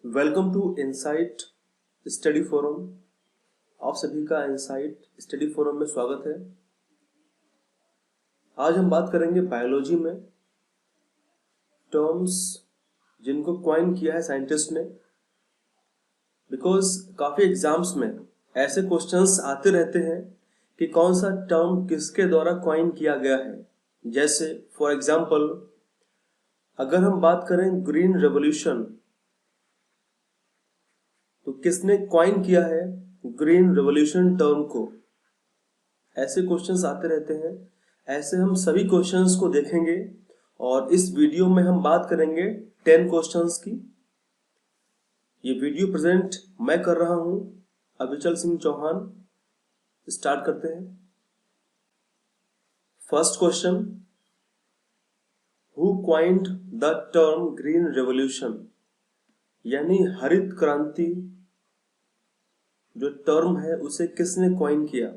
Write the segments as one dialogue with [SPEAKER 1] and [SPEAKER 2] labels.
[SPEAKER 1] Welcome to Insight Study Forum. आप सभी का इनसाइट स्टडी फोरम में स्वागत है। आज हम बात करेंगे बायोलॉजी में टर्म्स जिनको क्वाइन किया है साइंटिस्ट ने। बिकॉज काफ़ी एग्जाम्स में ऐसे क्वेश्चंस आते रहते हैं कि कौन सा टर्म किसके द्वारा क्वाइन किया गया है। जैसे फॉर एग्जाम्पल अगर हम बात करें ग्रीन रेवोल्यूशन, तो किसने क्वाइन किया है ग्रीन रेवोल्यूशन टर्म को। ऐसे क्वेश्चंस आते रहते हैं। ऐसे हम सभी क्वेश्चंस को देखेंगे और इस वीडियो में हम बात करेंगे 10 क्वेश्चंस की। ये वीडियो प्रेजेंट मैं कर रहा हूं अभिचल सिंह चौहान। स्टार्ट करते हैं। First question, who coined the term green revolution, यानी हरित क्रांति जो टर्म है उसे किसने क्वाइन किया।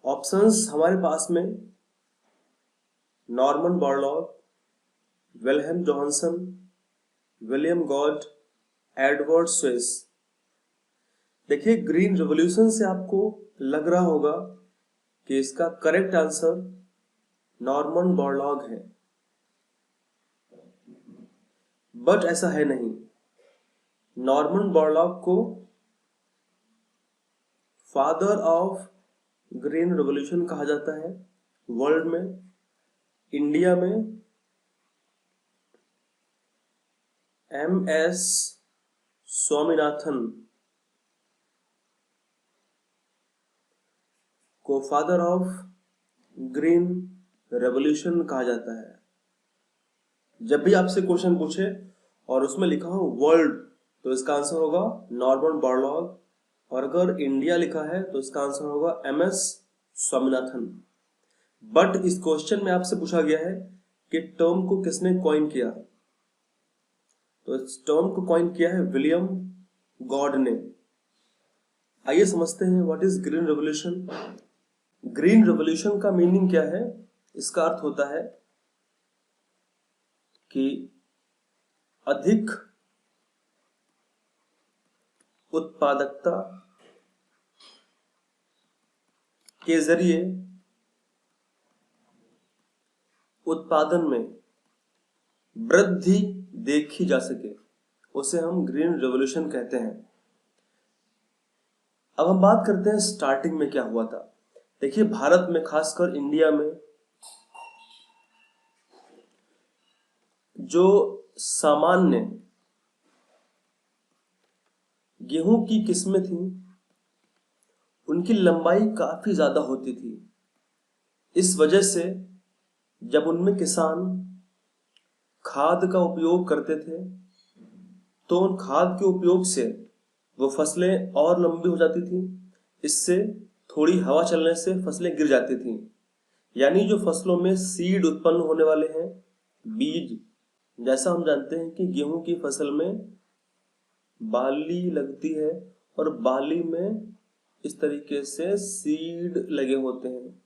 [SPEAKER 1] ऑप्शंस हमारे पास में Norman Borlaug, Wilhelm Johansson, William God, Edward Swiss. देखिए, ग्रीन रेवोल्यूशन से आपको लग रहा होगा कि इसका करेक्ट आंसर नॉर्मन बोरलॉग है, बट ऐसा है नहीं। नॉर्मन बोरलॉग को फादर ऑफ ग्रीन रेवोल्यूशन कहा जाता है वर्ल्ड में। इंडिया में MS स्वामीनाथन को फादर ऑफ ग्रीन रेवोल्यूशन कहा जाता है। जब भी आपसे क्वेश्चन पूछे और उसमें लिखा हो वर्ल्ड, तो इसका आंसर होगा नॉर्मन बोरलॉग, और अगर इंडिया लिखा है तो इसका आंसर होगा MS स्वामीनाथन। बट इस क्वेश्चन में आपसे पूछा गया है कि टर्म को किसने कॉइन किया, तो इस टर्म को कॉइन किया है विलियम गॉड ने। आइए समझते हैं what is green revolution. Green revolution का मीनिंग क्या है। इसका अर्थ होता है कि अधिक उत्पादकता के जरिए उत्पादन में वृद्धि देखी जा सके, उसे हम ग्रीन रेवोल्यूशन कहते हैं। अब हम बात करते हैं स्टार्टिंग में क्या हुआ था। देखिए, भारत में खासकर इंडिया में जो सामान्य गेहूं की किस्में थी उनकी लंबाई काफी ज्यादा होती थी। इस वजह से जब उनमें किसान खाद का उपयोग करते थे तो उन खाद के उपयोग से वो फसलें और लंबी हो जाती थी। इससे थोड़ी हवा चलने से फसलें गिर जाती थी। यानी जो फसलों में सीड उत्पन्न होने वाले हैं, बीज, जैसा हम जानते हैं कि गेहूं की फसल में बाली लगती है और बाली में इस तरीके से सीड लगे होते हैं।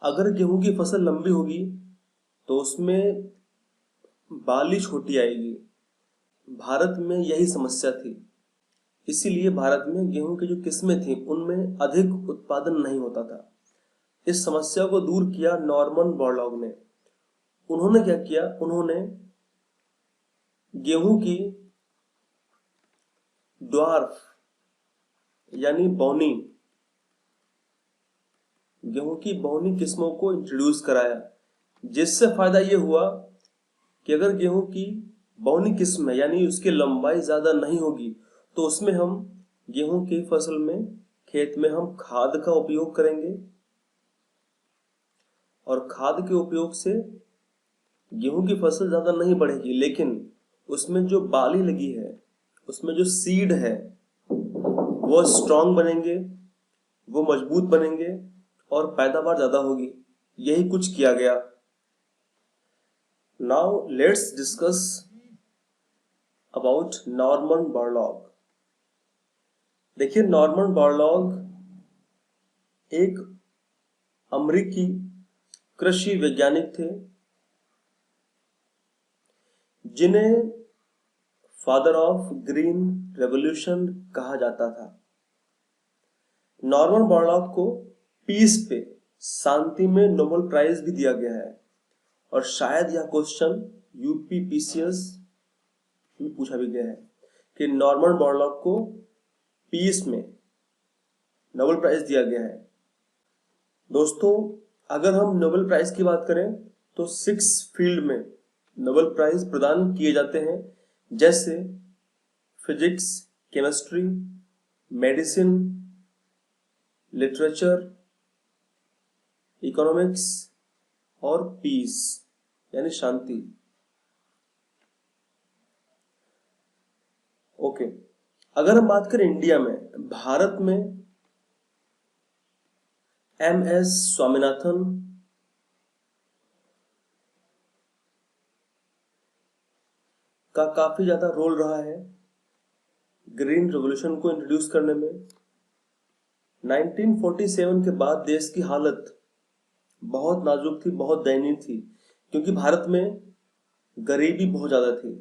[SPEAKER 1] अगर गेहूं की फसल लंबी होगी तो उसमें बाली छोटी आएगी। भारत में यही समस्या थी, इसीलिए भारत में गेहूं की जो किस्में थी उनमें अधिक उत्पादन नहीं होता था। इस समस्या को दूर किया नॉर्मन बोरलॉग ने। उन्होंने क्या किया, उन्होंने गेहूं की ड्वार्फ यानी बौनी, गेहूं की बौनी किस्मों को इंट्रोड्यूस कराया। जिससे फायदा यह हुआ कि अगर गेहूं की बौनी किस्म है यानी उसकी लंबाई ज्यादा नहीं होगी तो उसमें हम गेहूं की फसल में खेत में हम खाद का उपयोग करेंगे और खाद के उपयोग से गेहूं की फसल ज्यादा नहीं बढ़ेगी, लेकिन उसमें जो बाली लगी है, उसमें जो सीड है, वो स्ट्रांग बनेंगे, वो मजबूत बनेंगे और पैदावार ज्यादा होगी। यही कुछ किया गया। Now let's discuss about Norman Borlaug. देखिए, नॉर्मन बोरलॉग एक अमेरिकी कृषि वैज्ञानिक थे जिन्हें फादर ऑफ ग्रीन रेवोल्यूशन कहा जाता था। नॉर्मन बोरलॉग को पीस पे, शांति में नोबेल प्राइज भी दिया गया है। और शायद यह क्वेश्चन यूपीपीसीएस में पूछा भी गया है कि नॉर्मन बोरलॉग को पीस में नोबेल प्राइज दिया गया है। दोस्तों, अगर हम नोबेल प्राइज की बात करें तो 6 फील्ड में नोबेल प्राइज प्रदान किए जाते हैं, जैसे physics, chemistry, medicine, literature, economics और पीस यानी शांति। ओके, अगर हम बात करें इंडिया में, भारत में MS स्वामीनाथन का काफी ज्यादा रोल रहा है ग्रीन रेवोल्यूशन को इंट्रोड्यूस करने में। 1947 के बाद देश की हालत बहुत नाजुक थी, बहुत दयनीय थी, क्योंकि भारत में गरीबी बहुत ज्यादा थी।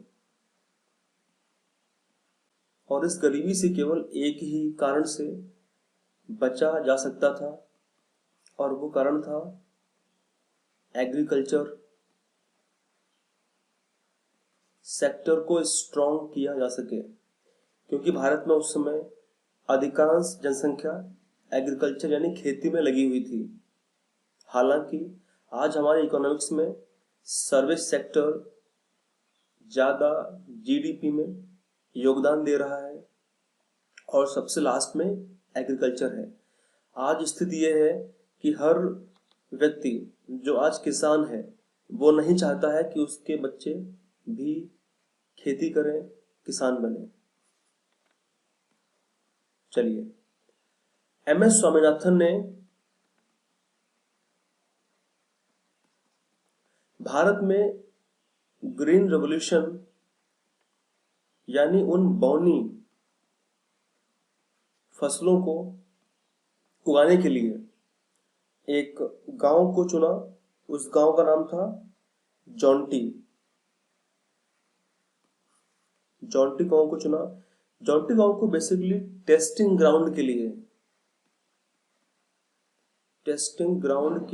[SPEAKER 1] और इस गरीबी से केवल एक ही कारण से बचा जा सकता था, और वो कारण था एग्रीकल्चर सेक्टर को स्ट्रॉन्ग किया जा सके, क्योंकि भारत में उस समय अधिकांश जनसंख्या एग्रीकल्चर यानी खेती में लगी हुई थी। हालांकि आज हमारे इकोनॉमिक्स में सर्विस सेक्टर ज्यादा जीडीपी में योगदान दे रहा है, और सबसे लास्ट में एग्रीकल्चर है। आज स्थिति यह है कि हर व्यक्ति जो आज किसान है वो नहीं चाहता है कि उसके बच्चे भी खेती करें, किसान बने। चलिए, MS स्वामीनाथन ने भारत में ग्रीन रेवोल्यूशन यानी उन बौनी फसलों को उगाने के लिए एक गांव को चुना। उस गांव का नाम था जॉन्टी। जॉन्टी गांव को चुना। जॉन्टी गांव को बेसिकली टेस्टिंग ग्राउंड के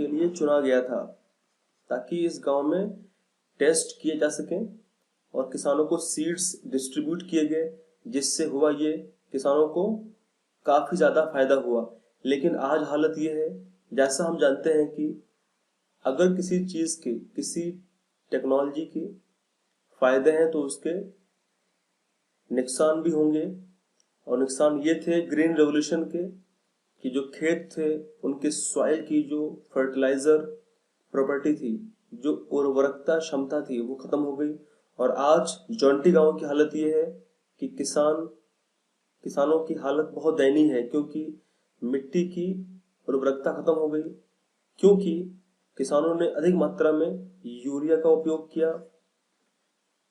[SPEAKER 1] लिए चुना गया था, ताकि इस गांव में टेस्ट किए जा सकें और किसानों को सीड्स डिस्ट्रीब्यूट किए गए, जिससे हुआ ये किसानों को काफी ज्यादा फायदा हुआ। लेकिन आज हालत ये है, जैसा हम जानते हैं कि अगर किसी चीज के, किसी टेक्नोलॉजी के फायदे हैं तो उसके नुकसान भी होंगे। और नुकसान ये थे ग्रीन रेवोल्यूशन के कि जो खेत थे उनके सॉइल की जो फर्टिलाइजर प्रॉपर्टी थी, जो उर्वरकता क्षमता थी, वो खत्म हो गई। और आज जॉन्टी गांव की हालत ये है कि किसानों की हालत बहुत दयनीय है, क्योंकि मिट्टी की उर्वरकता खत्म हो गई, क्योंकि किसानों ने अधिक मात्रा में यूरिया का उपयोग किया।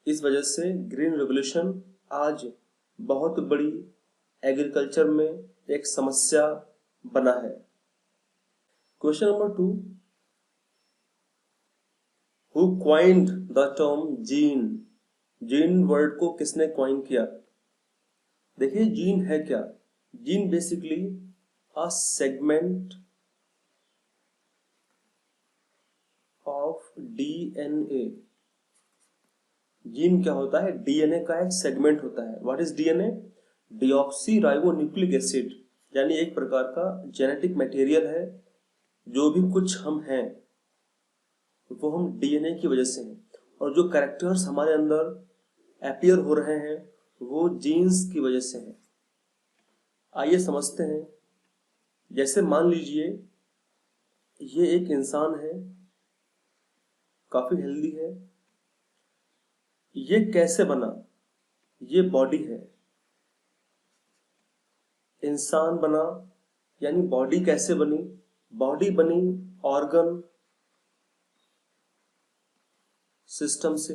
[SPEAKER 1] इस वजह से ग्रीन रेवोल्यूशन आज बहुत बड़ी एग्रीकल्चर में एक समस्या बना है। Question number 2, who coined the term gene? Gene word को किसने क्वाइन किया? देखिए, जीन है क्या? Gene basically a segment of DNA. Gene क्या होता है? डीएनए का एक सेगमेंट होता है। What is DNA? Deoxyribonucleic acid, यानी एक प्रकार का जेनेटिक मटेरियल है। जो भी कुछ हम हैं वो हम डीएनए की वजह से हैं, और जो कैरेक्टर्स हमारे अंदर अपीयर हो रहे हैं वो जीन्स की वजह से हैं। आइए समझते हैं। जैसे मान लीजिए ये एक इंसान है, काफी हेल्दी है। ये कैसे बना? ये बॉडी है, इंसान बना, यानी बॉडी कैसे बनी? बॉडी बनी ऑर्गन सिस्टम से।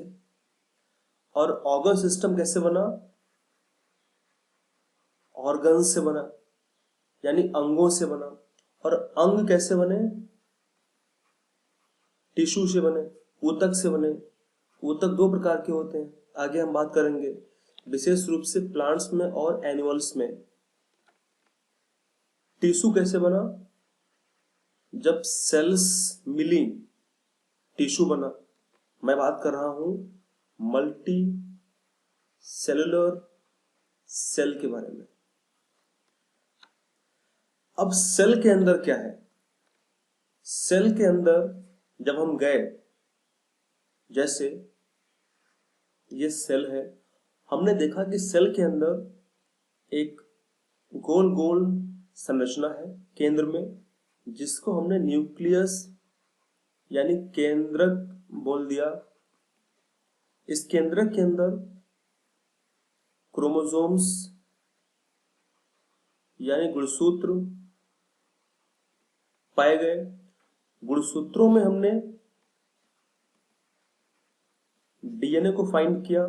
[SPEAKER 1] और ऑर्गन सिस्टम कैसे बना? ऑर्गन से बना, यानी अंगों से बना। और अंग कैसे बने? टिश्यू से बने, ऊतक से बने। ऊतक 2 प्रकार के होते हैं, आगे हम बात करेंगे। विशेष रूप से प्लांट्स में और एनिमल्स में। टिश्यू कैसे बना? जब सेल्स मिली टिश्यू बना। मैं बात कर रहा हूं मल्टी सेलुलर सेल के बारे में। अब सेल के अंदर क्या है? सेल के अंदर जब हम गए, जैसे ये सेल है, हमने देखा कि सेल के अंदर एक गोल गोल संरचना है केंद्र में, जिसको हमने न्यूक्लियस यानी केंद्रक बोल दिया। इस केंद्रक के अंदर क्रोमोसोम्स यानी गुणसूत्र पाए गए। गुणसूत्रों में हमने डीएनए को फाइंड किया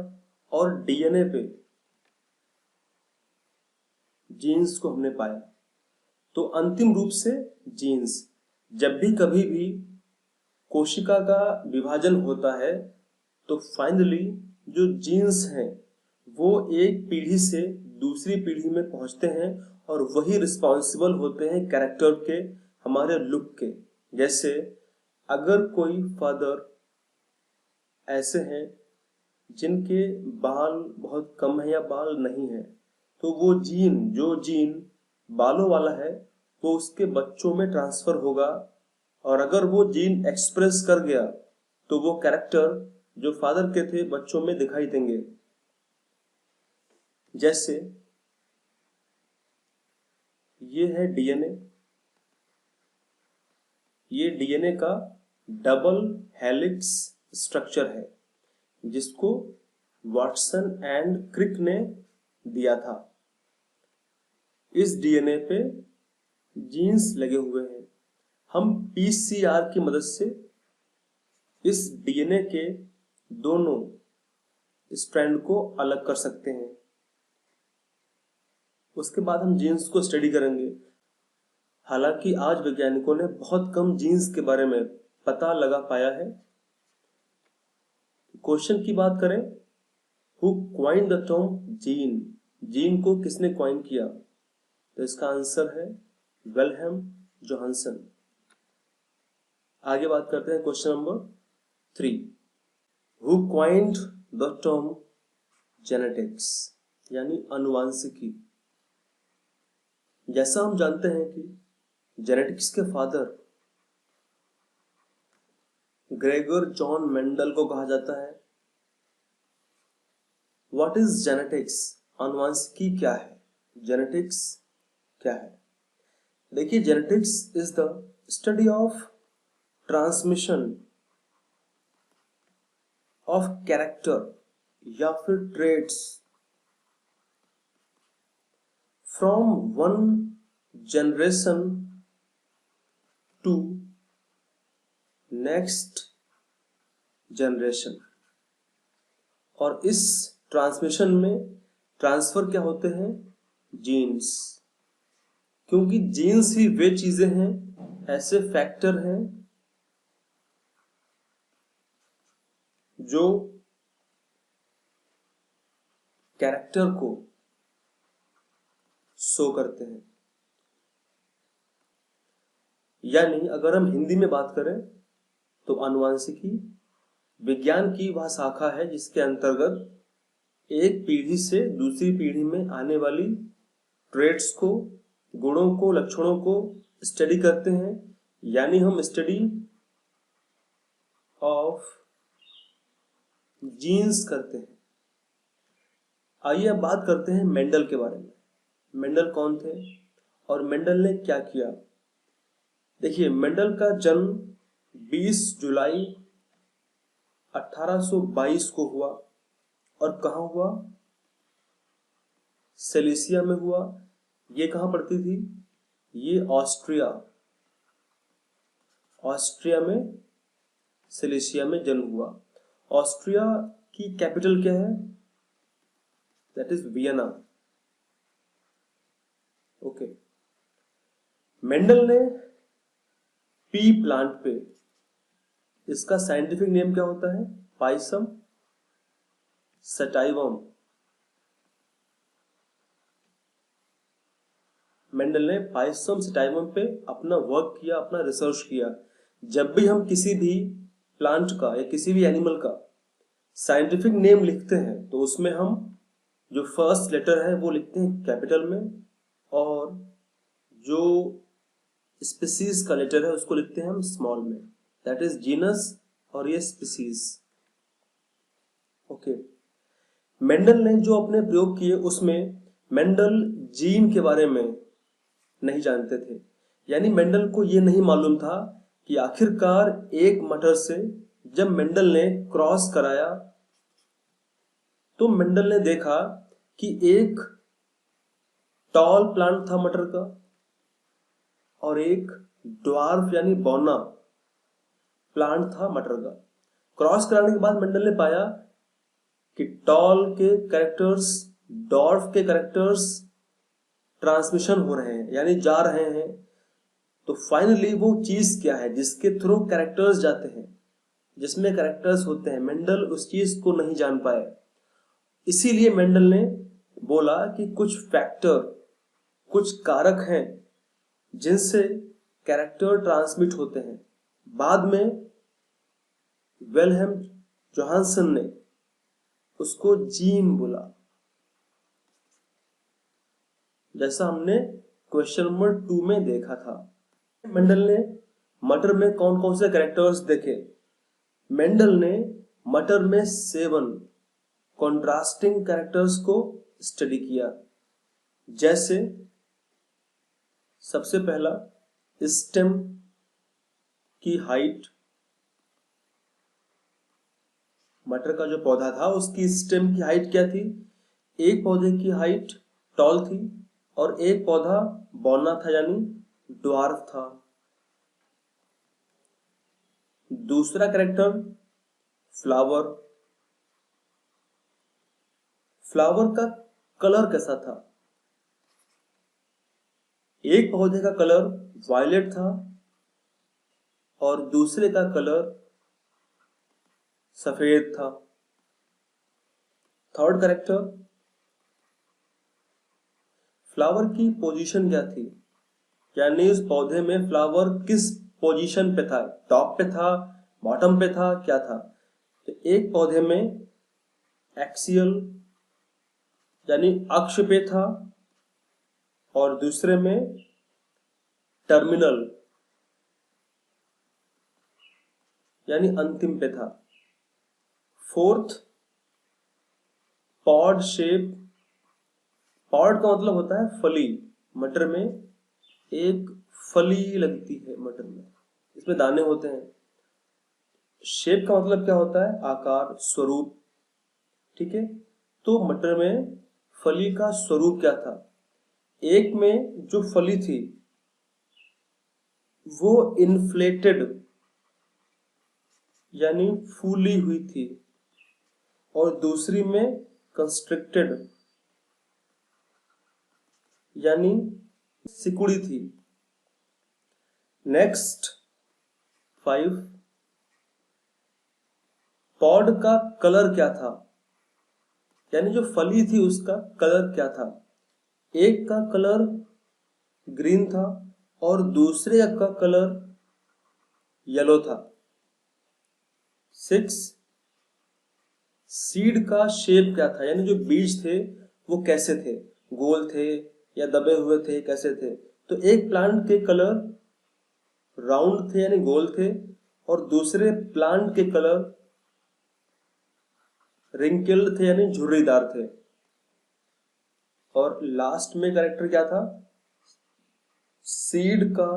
[SPEAKER 1] और डीएनए पे जीन्स को हमने पाया। तो अंतिम रूप से जीन्स, जब भी कभी भी कोशिका का विभाजन होता है तो फाइनली जो जीन्स हैं वो एक पीढ़ी से दूसरी पीढ़ी में पहुंचते हैं और वही रिस्पॉन्सिबल होते हैं कैरेक्टर के, हमारे लुक के। जैसे अगर कोई फादर ऐसे हैं जिनके बाल बहुत कम है या बाल नहीं है, तो वो जो जीन बालों वाला है वो उसके बच्चों में ट्रांसफर होगा, और अगर वो जीन एक्सप्रेस कर गया तो वो कैरेक्टर जो फादर के थे बच्चों में दिखाई देंगे। जैसे ये है डीएनए, ये डीएनए का डबल हेलिक्स स्ट्रक्चर है जिसको वाटसन एंड क्रिक ने दिया था। इस डीएनए पे जीन्स लगे हुए हैं। हम पीसीआर की मदद से इस डीएनए के दोनों स्ट्रैंड को अलग कर सकते हैं। उसके बाद हम जीन्स को स्टडी करेंगे। हालांकि आज वैज्ञानिकों ने बहुत कम जीन्स के बारे में पता लगा पाया है। क्वेश्चन की बात करें, who coin the term gene, gene को किसने क्वाइन किया? तो इसका आंसर है विल्हेम जोहानसन। आगे बात करते हैं question number 3, who coined the term genetics यानी अनुवांशिकी। जैसा हम जानते हैं कि जेनेटिक्स के फादर ग्रेगर जॉन मेंडल को कहा जाता है। What is genetics? अनुवांशिकी क्या है? जेनेटिक्स क्या है? देखिए, genetics is the study of transmission of character या फिर traits from one generation to next generation. और इस ट्रांसमिशन में ट्रांसफर क्या होते हैं? जीन्स। क्योंकि जीन्स ही वे चीजें हैं, ऐसे फैक्टर हैं जो कैरेक्टर को शो करते हैं। यानी अगर हम हिंदी में बात करें तो अनुवांशिकी विज्ञान की वह शाखा है जिसके अंतर्गत एक पीढ़ी से दूसरी पीढ़ी में आने वाली ट्रेट्स को, गुणों को, लक्षणों को स्टडी करते हैं। यानी हम स्टडी ऑफ जीन्स करते हैं। आइए अब बात करते हैं मेंडल के बारे में। मेंडल कौन थे और मेंडल ने क्या किया? देखिए, मेंडल का जन्म 20 जुलाई 1822 को हुआ। और कहाँ हुआ? सिलेसिया में हुआ। ये कहाँ पड़ती थी? ये ऑस्ट्रिया में सिलेसिया में जन्म हुआ। ऑस्ट्रिया की कैपिटल क्या है? That is Vienna. Okay. Mendel ने पी प्लांट पे, इसका साइंटिफिक नेम क्या होता है? Pisum sativum. मेंडल ने पाइसम सिटाइवम पे अपना वर्क किया, अपना रिसर्च किया। जब भी हम किसी भी प्लांट का या किसी भी एनिमल का साइंटिफिक नेम लिखते हैं तो उसमें हम जो फर्स्ट लेटर है वो लिखते हैं कैपिटल में, और जो स्पीसीज का लेटर है उसको लिखते हैं हम स्मॉल में। दैट इज जीनस और ये स्पीसीज। ओके, मेंडल ने जो अपने प्रयोग किए उसमें मेंडल जीन के बारे में नहीं जानते थे। यानी मेंडल को ये नहीं मालूम था कि आखिरकार एक मटर से जब मेंडल ने क्रॉस कराया तो मेंडल ने देखा कि एक टॉल प्लांट था मटर का और एक ड्वार्फ यानी बौना प्लांट था मटर का। क्रॉस कराने के बाद मेंडल ने पाया कि टॉल के कैरेक्टर्स डॉर्फ के कैरेक्टर्स ट्रांसमिशन हो रहे हैं, यानी जा रहे हैं। तो फाइनली वो चीज क्या है जिसके थ्रू कैरेक्टर्स जाते हैं, जिसमें कैरेक्टर्स होते हैं, मेंडल उस चीज को नहीं जान पाए। इसीलिए मेंडल ने बोला कि कुछ फैक्टर, कुछ कारक हैं जिनसे कैरेक्टर ट्रांसमिट होते हैं। बाद में विल्हेम जोहानसन ने उसको जीन बोला, जैसा हमने क्वेश्चन नंबर 2 में देखा था। मेंडल ने मटर में कौन कौन से कैरेक्टर्स देखे? मेंडल ने मटर में 7 कॉन्ट्रास्टिंग कैरेक्टर्स को स्टडी किया। जैसे सबसे पहला स्टेम की हाइट, मटर का जो पौधा था उसकी स्टेम की हाइट क्या थी? एक पौधे की हाइट टॉल थी और एक पौधा बौना था यानी ड्वार्फ था। दूसरा कैरेक्टर फ्लावर, फ्लावर का कलर कैसा था? एक पौधे का कलर वायलेट था और दूसरे का कलर सफेद था। थर्ड कैरेक्टर फ्लावर की पोजीशन क्या थी, यानी उस पौधे में फ्लावर किस पोजीशन पे था, टॉप पे था, बॉटम पे था, क्या था? तो एक पौधे में एक्सियल यानी अक्ष पे था और दूसरे में टर्मिनल यानी अंतिम पे था। फोर्थ पॉड शेप, पॉड का मतलब होता है फली। मटर में एक फली लगती है, मटर में इसमें दाने होते हैं। शेप का मतलब क्या होता है? आकार, स्वरूप। ठीक है, तो मटर में फली का स्वरूप क्या था? एक में जो फली थी वो इन्फ्लेटेड यानी फूली हुई थी और दूसरी में कंस्ट्रिक्टेड यानी सिकुड़ी थी। नेक्स्ट 5, पॉड का कलर क्या था, यानी जो फली थी उसका कलर क्या था? एक का कलर ग्रीन था और दूसरे का कलर येलो था। 6, सीड का शेप क्या था, यानी जो बीज थे वो कैसे थे, गोल थे या दबे हुए थे, कैसे थे? तो एक प्लांट के कलर राउंड थे यानी गोल थे और दूसरे प्लांट के कलर रिंकल्ड थे यानी झुर्रीदार थे। और लास्ट में कैरेक्टर क्या था? सीड का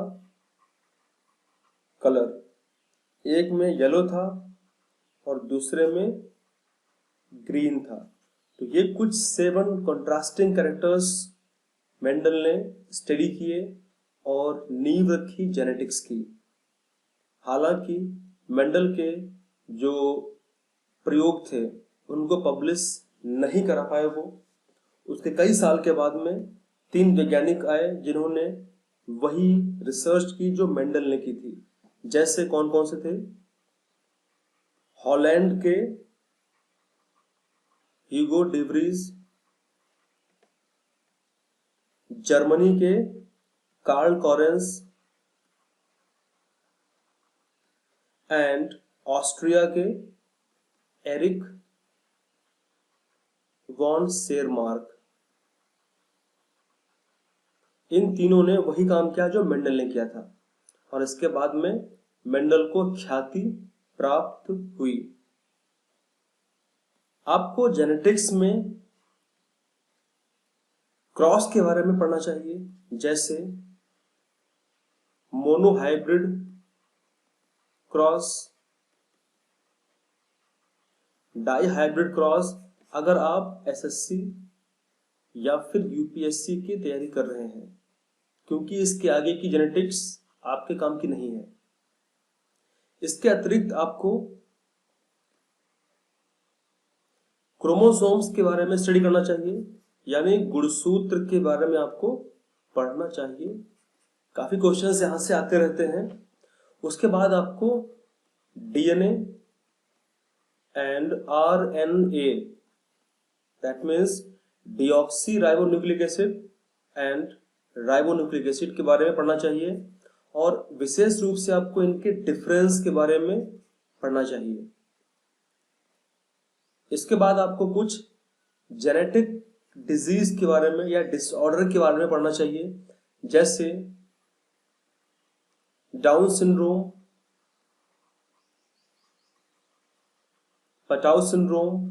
[SPEAKER 1] कलर, एक में येलो था और दूसरे में ग्रीन था। तो ये कुछ 7 कंट्रास्टिंग कैरेक्टर्स मेंडल ने स्टडी किए और नींव रखी जेनेटिक्स की। हालांकि मेंडल के जो प्रयोग थे उनको पब्लिश नहीं करा पाए वो। उसके कई साल के बाद में 3 वैज्ञानिक आए जिन्होंने वही रिसर्च की जो मेंडल ने की थी। जैसे कौन कौन से थे? हॉलैंड के ह्यूगो डिवरीज, जर्मनी के कार्ल कॉरेंस एंड ऑस्ट्रिया के एरिक वॉन शेरमार्क। इन तीनों ने वही काम किया जो मेंडल ने किया था और इसके बाद में मेंडल को ख्याति प्राप्त हुई। आपको जेनेटिक्स में क्रॉस के बारे में पढ़ना चाहिए, जैसे मोनोहाइब्रिड क्रॉस, डाईहाइब्रिड क्रॉस, अगर आप एसएससी या फिर यूपीएससी की तैयारी कर रहे हैं, क्योंकि इसके आगे की जेनेटिक्स आपके काम की नहीं है। इसके अतिरिक्त आपको क्रोमोसोम्स के बारे में स्टडी करना चाहिए, यानी गुणसूत्र के बारे में आपको पढ़ना चाहिए। काफी क्वेश्चंस यहां से आते रहते हैं। उसके बाद आपको DNA and RNA, that means deoxy ribonucleic acid and ribonucleic acid के बारे में पढ़ना चाहिए और विशेष रूप से आपको इनके डिफरेंस के बारे में पढ़ना चाहिए। इसके बाद आपको कुछ जेनेटिक डिजीज के बारे में या डिसऑर्डर के बारे में पढ़ना चाहिए, जैसे Down syndrome, Patau syndrome,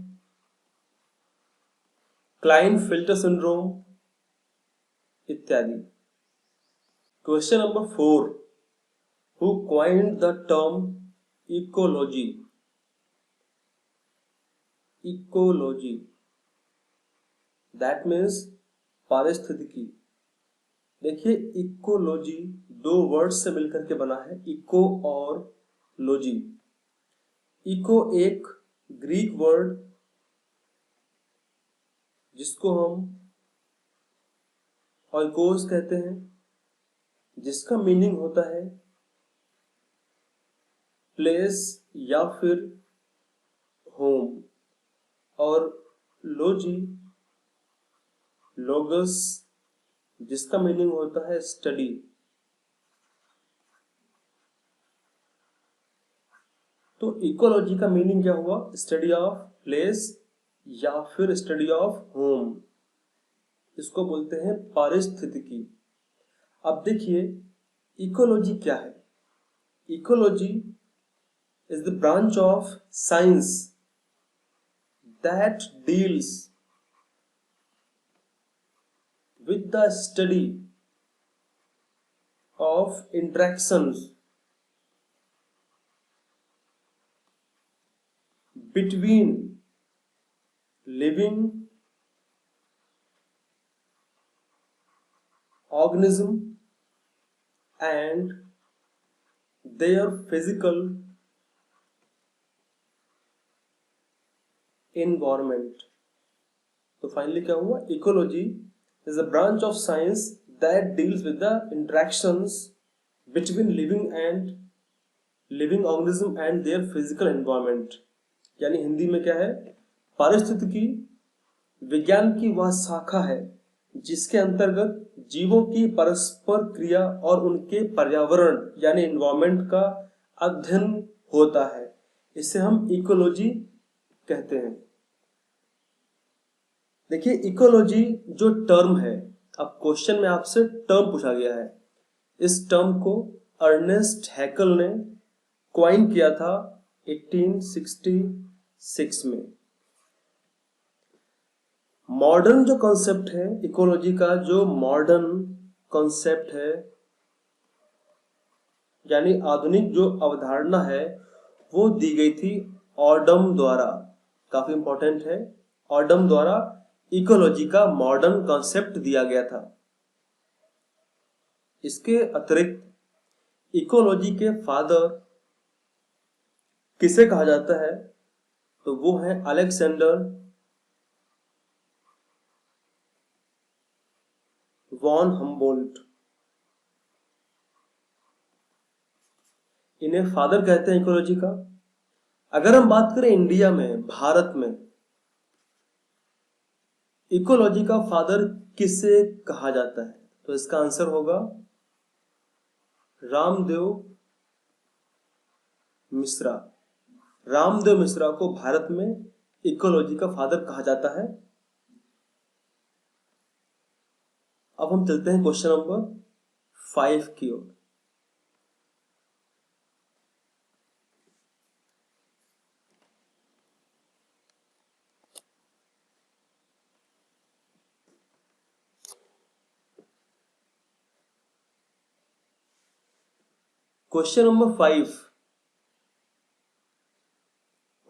[SPEAKER 1] Klinefelter syndrome इत्यादि। Question number 4, who coined the term ecology? Ecology that means पारिस्थितिकी। देखिए, इकोलॉजी दो वर्ड से मिलकर के बना है, इको और लॉजी। इको एक ग्रीक वर्ड जिसको हम ऑइकोस कहते हैं, जिसका मीनिंग होता है प्लेस या फिर होम, और लॉजी लोगस जिसका मीनिंग होता है स्टडी। तो इकोलॉजी का मीनिंग क्या हुआ? स्टडी ऑफ प्लेस या फिर स्टडी ऑफ होम, इसको बोलते हैं पारिस्थितिकी। अब देखिए, इकोलॉजी क्या है? Ecology is the branch of science that deals with the study of interactions between living organism and their physical environment। तो फाइनली क्या हुआ? Ecology is a branch of science that deals with the interactions between living organism and their physical environment। यानी हिंदी में क्या है? पारिस्थितिकी विज्ञान की वह शाखा है जिसके अंतर्गत जीवों की परस्पर क्रिया और उनके पर्यावरण यानी एनवायरमेंट का अध्ययन होता है। इसे हम इकोलॉजी कहते हैं। देखिए, इकोलॉजी जो टर्म है, अब क्वेश्चन में आपसे टर्म पूछा गया है। इस टर्म को अर्नेस्ट हैकल ने क्वाइन किया था 1866 में। मॉडर्न जो कॉन्सेप्ट है इकोलॉजी का, जो मॉडर्न कॉन्सेप्ट है यानी आधुनिक जो अवधारणा है, वो दी गई थी ऑडम द्वारा। काफी इंपॉर्टेंट है, ऑडम द्वारा इकोलॉजी का मॉडर्न कॉन्सेप्ट दिया गया था। इसके अतिरिक्त इकोलॉजी के फादर किसे कहा जाता है? तो वो है अलेक्जेंडर वॉन हम्बोल्ट। इन्हें फादर कहते हैं इकोलॉजी का। अगर हम बात करें इंडिया में, भारत में, इकोलॉजी का फादर किसे कहा जाता है? तो इसका आंसर होगा रामदेव मिश्रा। रामदेव मिश्रा को भारत में इकोलॉजी का फादर कहा जाता है। अब हम चलते हैं क्वेश्चन नंबर 5 की ओर। Question number 5,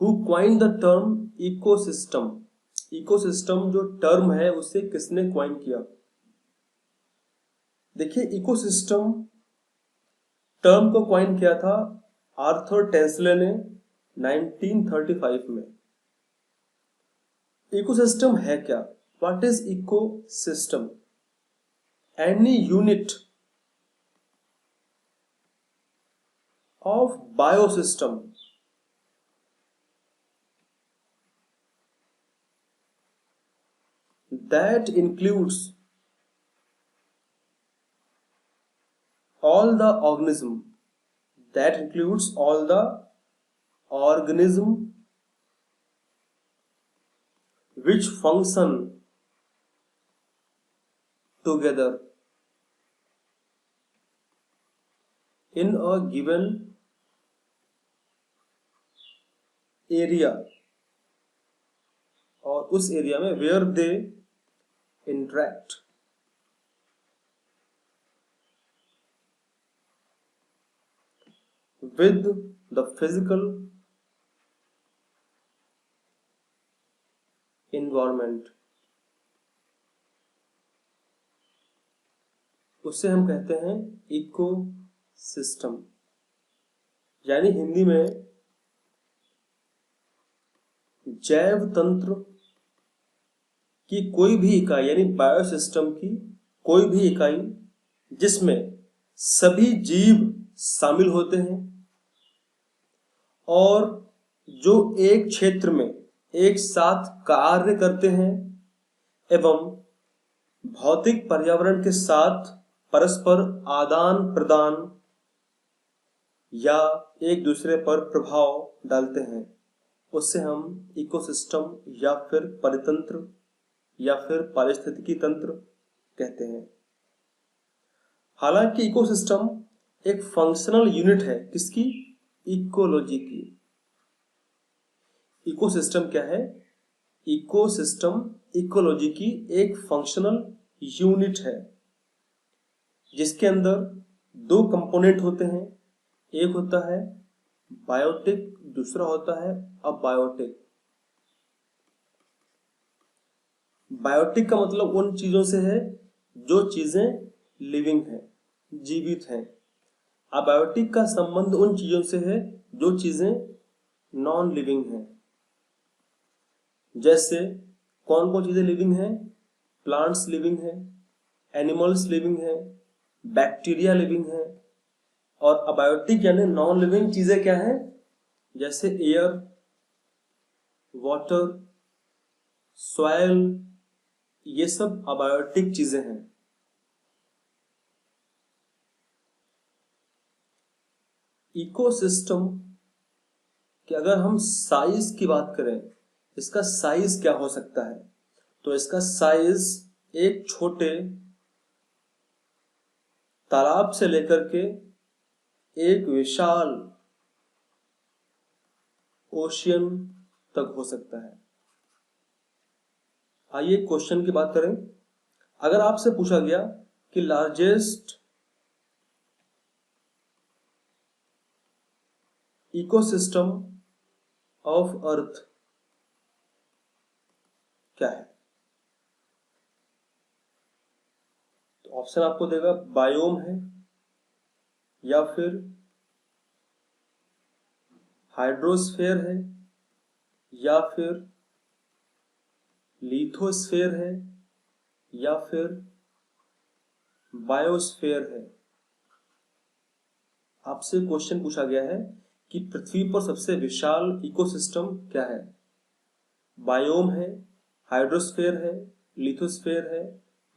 [SPEAKER 1] who coined the term ecosystem. Ecosystem जो टर्म है उसे किसने क्वाइन किया? देखिए, इकोसिस्टम टर्म को क्वाइन किया था आर्थर टेस्ले ने 1935 में। इकोसिस्टम है क्या? What is ecosystem? Any unit of biosystem that includes all the organism which function together in a given area, और उस एरिया में where they interact with the physical environment, उसे हम कहते हैं इकोसिस्टम। यानी हिंदी में जैव तंत्र की कोई भी इकाई, यानी बायोसिस्टम की कोई भी इकाई जिसमें सभी जीव शामिल होते हैं और जो एक क्षेत्र में एक साथ कार्य करते हैं एवं भौतिक पर्यावरण के साथ परस्पर आदान प्रदान या एक दूसरे पर प्रभाव डालते हैं, उससे हम इकोसिस्टम या फिर परितंत्र या फिर पारिस्थितिकी तंत्र कहते हैं। हालांकि इकोसिस्टम एक फंक्शनल यूनिट है किसकी? इकोलॉजी की। इकोसिस्टम क्या है? इकोसिस्टम इकोलॉजी की एक फंक्शनल यूनिट है जिसके अंदर दो कंपोनेंट होते हैं। एक होता है बायोटिक, दूसरा होता है अबायोटिक। बायोटिक का मतलब उन चीजों से है जो चीजें लिविंग हैं, जीवित हैं। अबायोटिक का संबंध उन चीजों से है जो चीजें नॉन लिविंग हैं। जैसे कौन कौन चीजें लिविंग हैं? प्लांट्स लिविंग हैं, एनिमल्स लिविंग हैं, बैक्टीरिया लिविंग हैं। और अबायोटिक यानी नॉन लिविंग चीजें क्या हैं? जैसे एयर, वाटर, सॉइल, ये सब अबायोटिक चीजें हैं। इकोसिस्टम कि अगर हम साइज की बात करें, इसका साइज क्या हो सकता है? तो इसका साइज एक छोटे तालाब से लेकर के एक विशाल ओशियन तक हो सकता है। आइए क्वेश्चन की बात करें। अगर आपसे पूछा गया कि लार्जेस्ट इकोसिस्टम ऑफ अर्थ क्या है, तो ऑप्शन आपको देगा बायोम है, या फिर हाइड्रोस्फीयर है, या फिर लिथोस्फीयर है, या फिर बायोस्फीयर है। आपसे क्वेश्चन पूछा गया है कि पृथ्वी पर सबसे विशाल इकोसिस्टम क्या है? बायोम है, हाइड्रोस्फीयर है, लिथोस्फीयर है,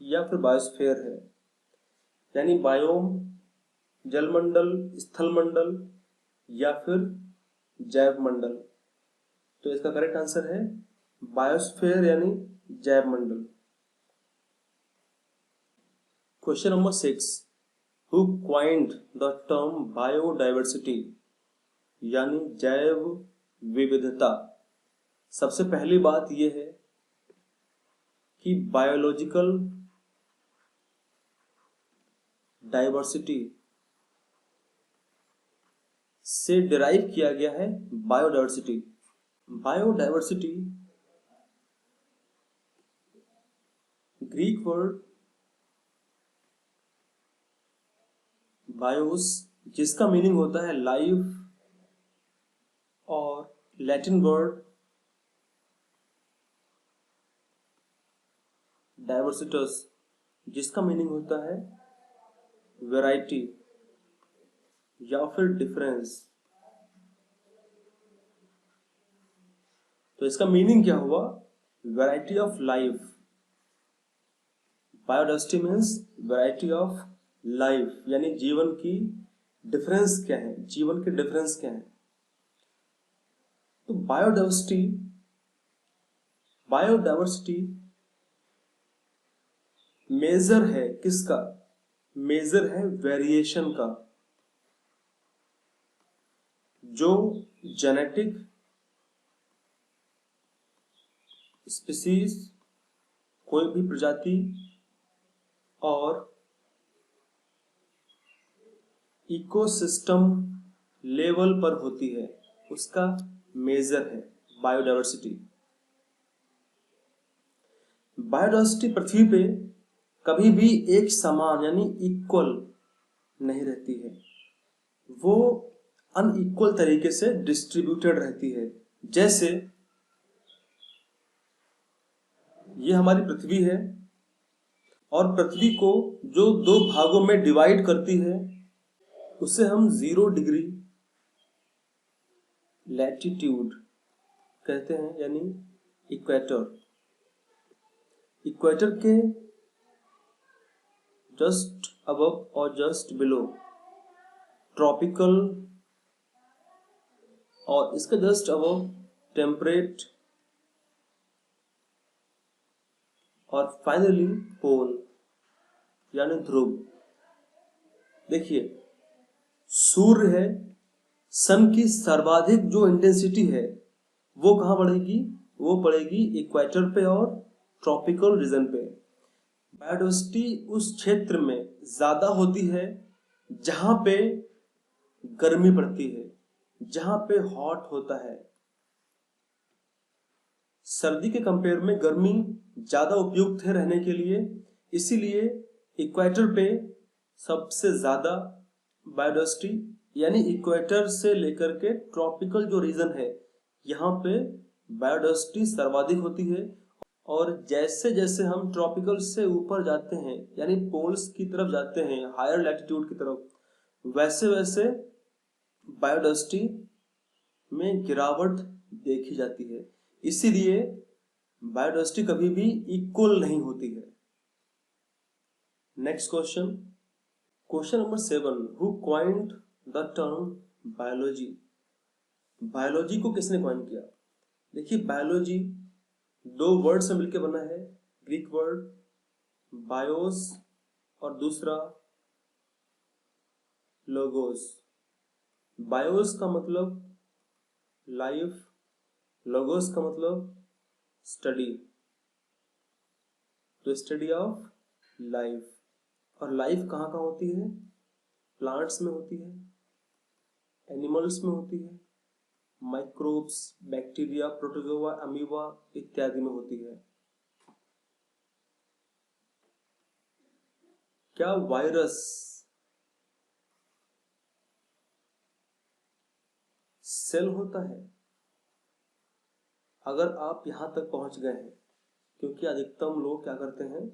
[SPEAKER 1] या फिर बायोस्फीयर है। यानी बायोम जलमंडल, स्थलमंडल या फिर जैव मंडल? तो इसका करेक्ट आंसर है बायोस्फीयर यानी जैव मंडल। Question number 6, who coined the term biodiversity यानी जैव विविधता? सबसे पहली बात यह है कि बायोलॉजिकल डाइवर्सिटी से डिराइव किया गया है biodiversity. Biodiversity Greek word BIOS, जिसका मीनिंग होता है लाइफ, और लैटिन वर्ड डाइवर्सिटस, जिसका मीनिंग होता है वैरायटी या फिर डिफरेंस। तो इसका मीनिंग क्या हुआ? Variety of life. Biodiversity means variety of life, यानी जीवन की डिफरेंस क्या है, जीवन के डिफरेंस क्या है। तो बायोडाइवर्सिटी मेजर है किसका? मेजर है वेरिएशन का, जो जेनेटिक स्पीसीज, कोई भी प्रजाति और इकोसिस्टम लेवल पर होती है, उसका मेजर है बायोडाइवर्सिटी। बायोडाइवर्सिटी पृथ्वी पे कभी भी एक समान यानी इक्वल नहीं रहती है, वो अनइक्वल तरीके से डिस्ट्रीब्यूटेड रहती है। जैसे ये हमारी पृथ्वी है, और पृथ्वी को जो 2 भागों में डिवाइड करती है उसे हम 0 डिग्री लैटिट्यूड कहते हैं, यानी इक्वेटर। इक्वेटर के जस्ट अबव और जस्ट बिलो ट्रॉपिकल, और इसके जस्ट अबव टेम्परेट, और फाइनली पोल यानी ध्रुव। देखिए, सूर्य है, सन की सर्वाधिक जो इंटेंसिटी है वो कहां पड़ेगी? वो पड़ेगी इक्वेटर पे और ट्रॉपिकल रीजन पे। बायोडाइवर्सिटी उस क्षेत्र में ज्यादा होती है जहां पे गर्मी पड़ती है, जहां पे हॉट होता है। सर्दी के कंपेयर में गर्मी ज्यादा उपयुक्त है रहने के लिए, इसीलिए इक्वेटर पे सबसे ज्यादा बायोडाइवर्सिटी, यानी इक्वेटर से लेकर के ट्रॉपिकल जो रीजन है यहाँ पे बायोडाइवर्सिटी सर्वाधिक होती है। और जैसे जैसे हम ट्रॉपिकल से ऊपर जाते हैं यानी पोल्स की तरफ जाते हैं, हायर लैटिट्यूड की तरफ, वैसे वैसे बायोडाइवर्सिटी में गिरावट देखी जाती है। इसीलिए बायोडाइवर्सिटी कभी भी इक्वल नहीं होती है। Next question, question number 7, who coined the term biology? Biology को किसने क्वाइन किया? देखिए, बायोलॉजी 2 वर्ड से मिलकर बना है, ग्रीक वर्ड बायोस और दूसरा लोगोस। बायोस का मतलब लाइफ, लोगोस का मतलब स्टडी, तो स्टडी ऑफ लाइफ। और लाइफ कहाँ कहाँ होती है? प्लांट्स में होती है, एनिमल्स में होती है, माइक्रोब्स, बैक्टीरिया, प्रोटोजोआ, अमीबा इत्यादि में होती है। क्या वायरस सेल होता है? अगर आप यहां तक पहुंच गए हैं, क्योंकि अधिकतम लोग क्या करते हैं,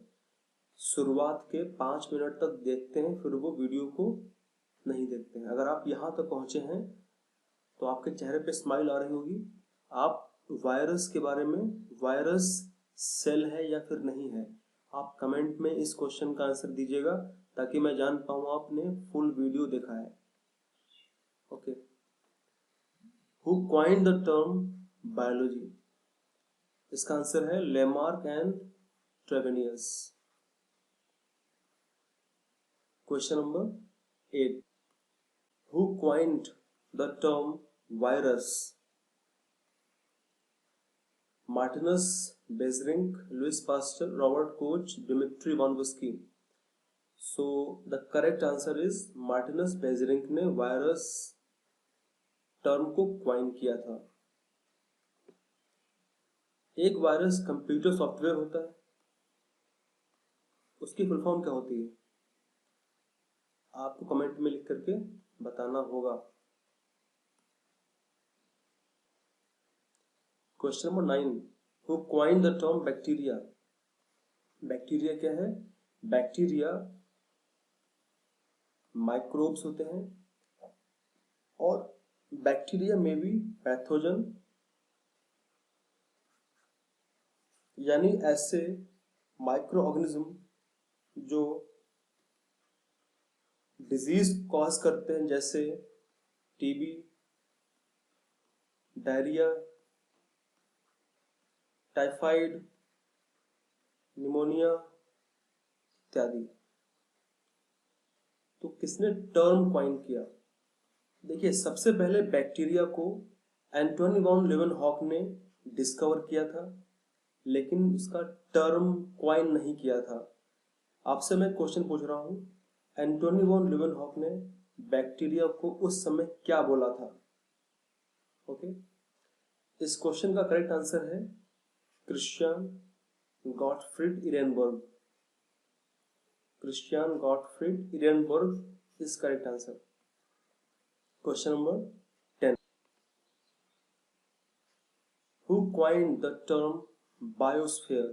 [SPEAKER 1] शुरुआत के 5 मिनट तक देखते हैं, फिर वो वीडियो को नहीं देखते हैं। अगर आप यहां तक पहुंचे हैं तो आपके चेहरे पे स्माइल आ रही होगी। आप वायरस के बारे में, वायरस सेल है या फिर नहीं है, आप कमेंट में इस क्वेश्चन का आंसर दीजिएगा ताकि मैं जान पाऊँ आपने फुल वीडियो देखा है। Okay. Who coined the term biology? इसका आंसर है Lamarck and Treviranus. Question number 8, who coined the term virus? Martinus Beijerinck, Louis Pasteur, Robert Koch, Dmitri Ivanovsky. So the correct answer is Martinus Beijerinck ने virus term को coin किया था। एक virus computer software होता है, उसकी full form क्या होती है? आपको कमेंट में लिख करके बताना होगा। Question number 9, who coin the term bacteria? Bacteria क्या है? बैक्टीरिया माइक्रोब्स होते हैं और बैक्टीरिया में भी पैथोजन, यानी ऐसे माइक्रो ऑर्गेनिज्म जो डिजीज कॉज करते हैं, जैसे टीबी, डायरिया, टाइफाइड, निमोनिया इत्यादि। तो किसने टर्म क्वाइन किया? देखिए, सबसे पहले बैक्टीरिया को एंटोनी वॉन लीवेनहॉक ने डिस्कवर किया था, लेकिन उसका टर्म क्वाइन नहीं किया था। आपसे मैं क्वेश्चन पूछ रहा हूं, एंटोनी वॉन लीवेनहॉक ने बैक्टीरिया को उस समय क्या बोला था? ओके। इस क्वेश्चन का करेक्ट आंसर है Christian Gottfried Ehrenberg. Christian Gottfried Ehrenberg is correct answer. Question number 10, who coined the term biosphere?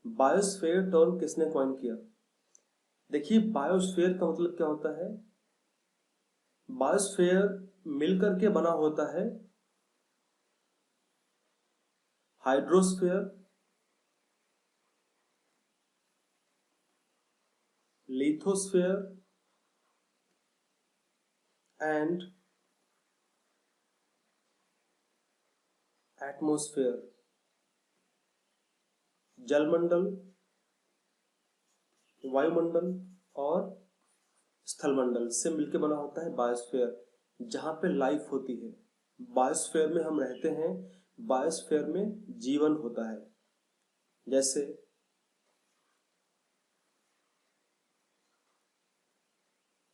[SPEAKER 1] Biosphere term किसने क्वाइन किया? देखिए, बायोस्फीयर का मतलब क्या होता है? बायोस्फीयर मिलकर के बना होता है हाइड्रोस्फीयर, लिथोस्फीयर एंड एटमॉस्फेयर। जलमंडल, वायुमंडल और स्थलमंडल से मिलकर बना होता है बायोस्फीयर, जहां पे लाइफ होती है। बायोस्फीयर में हम रहते हैं, बायोस्फीयर में जीवन होता है। जैसे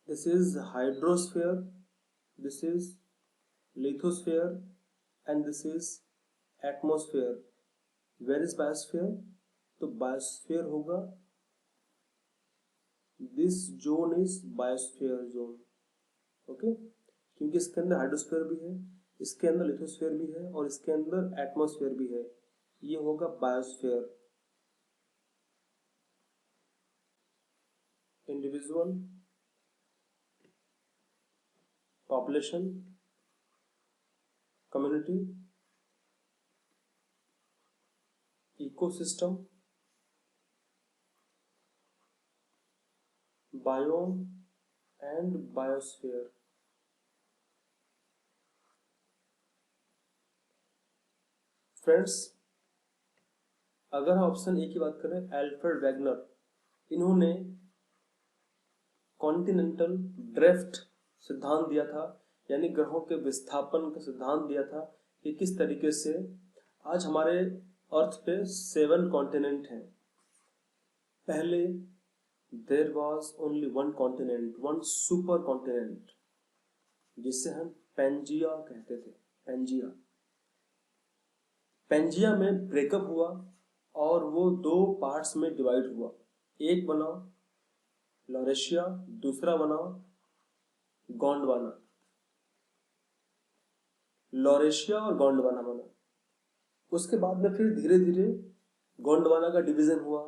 [SPEAKER 1] this is hydrosphere, this is lithosphere and this is atmosphere. Where is biosphere? तो बायोस्फीयर होगा, this zone is biosphere zone. Okay, क्योंकि इसके अंदर हाइड्रोस्फीयर भी है, इसके अंदर लिथोस्फीयर भी है और इसके अंदर एटमॉस्फेयर भी है। ये होगा biosphere. Individual, population, community, ecosystem, biome and biosphere. Friends, अगर हम ऑप्शन ए की बात करें, एल्फ्रेड वैगनर, इन्होंने कॉन्टिनेंटल ड्रिफ्ट सिद्धांत दिया था, यानी ग्रहों के विस्थापन का सिद्धांत दिया था कि किस तरीके से आज हमारे अर्थ पे 7 कॉन्टिनेंट हैं। पहले there was only one continent, one super continent, जिसे हम पेंजिया कहते थे। पेंजिया, पेंजिया में ब्रेकअप हुआ और वो 2 पार्ट्स में डिवाइड हुआ। एक बना लॉरेशिया, दूसरा बना गोंडवाना। लॉरेशिया और गोंडवाना बना। उसके बाद में फिर धीरे धीरे गोंडवाना का डिवीजन हुआ।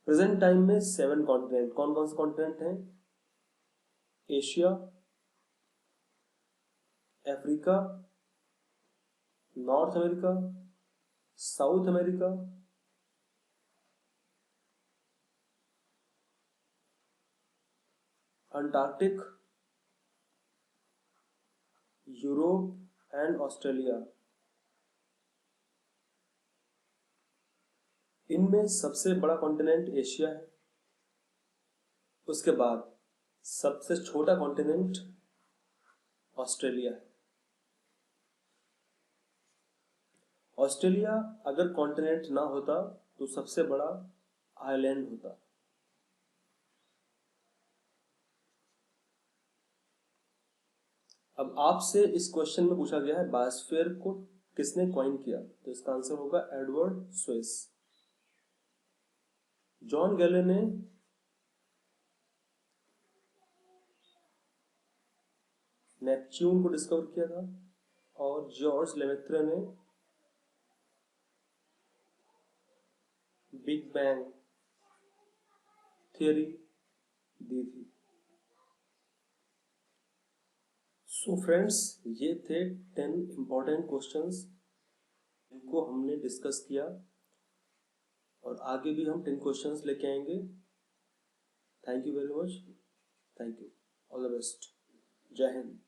[SPEAKER 1] प्रेजेंट टाइम में 7 कॉन्टिनेंट। कौन कौन से कॉन्टिनेंट हैं? Asia, Africa, north America, south America, Antarctic, Europe and Australia. इनमें सबसे बड़ा कॉन्टिनेंट एशिया है। उसके बाद सबसे छोटा कॉन्टिनेंट ऑस्ट्रेलिया है। ऑस्ट्रेलिया अगर कॉन्टिनेंट ना होता तो सबसे बड़ा आइलैंड होता। अब आपसे इस क्वेश्चन में पूछा गया है बायोस्फीयर को किसने कॉइन किया, तो इसका आंसर होगा एडवर्ड स्विस। जॉन गैले ने नेपच्यून को डिस्कवर किया था और जॉर्ज लेमेत्रे ने बिग बैंग थियरी दी थी। सो फ्रेंड्स, ये थे 10 इंपॉर्टेंट क्वेश्चंस इनको हमने डिस्कस किया और आगे भी हम 10 क्वेश्चंस लेके आएंगे। Thank you very much. Thank you. All the best. जय हिंद।